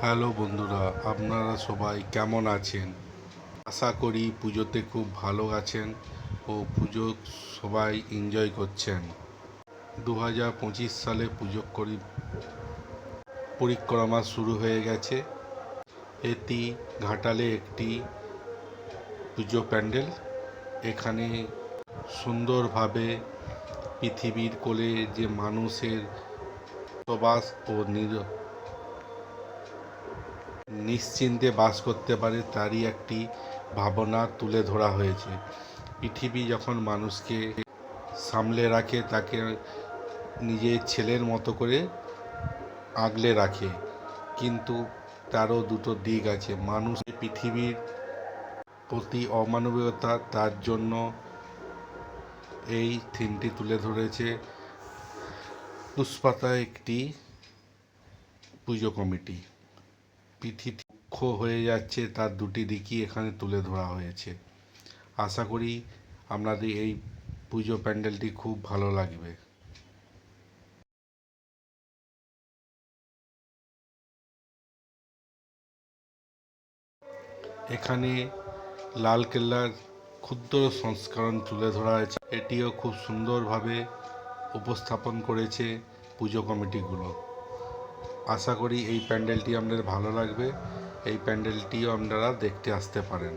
Hello বন্ধুরা, আপনারা সবাই কেমন আছেন? আশা করি পুজোতে খুব ভালো আছেন ও পুজো সবাই এনজয় করছেন। 2025 সালে পুজো পরিক্রমা শুরু হয়ে গেছে। এটি ঘাটালে একটি পুজো প্যান্ডেল। এখানে সুন্দরভাবে পৃথিবীর কোলে যে মানুষের বসবাস ও নিশ্চিন্তে বাস করতে পারে তারই একটি ভাবনা তুলে ধরা হয়েছে। পৃথিবী যখন মানুষকে সামলে রাখে, তাকে নিজের ছেলের মতো করে আগলে রাখে, কিন্তু তারও দুটো দিক আছে। মানুষ পৃথিবীর প্রতি অমানবিকতা, তার জন্য এই থিমটি তুলে ধরেছে পুষ্পাতা একটি পুজো কমিটি। পৃথিবী দুঃখ হয়ে যাচ্ছে, তার দুটি দিকই এখানে তুলে ধরা হয়েছে। আশা করি আপনাদের এই পুজো প্যান্ডেলটি খুব ভালো লাগবে। এখানে লালকেল্লার ক্ষুদ্র সংস্করণ তুলে ধরা হয়েছে। এটিও খুব সুন্দরভাবে উপস্থাপন করেছে পুজো কমিটিগুলো। আশা করি এই প্যান্ডেলটি আপনাদের ভালো লাগবে। এই প্যান্ডেলটিও আপনারা দেখতে আসতে পারেন।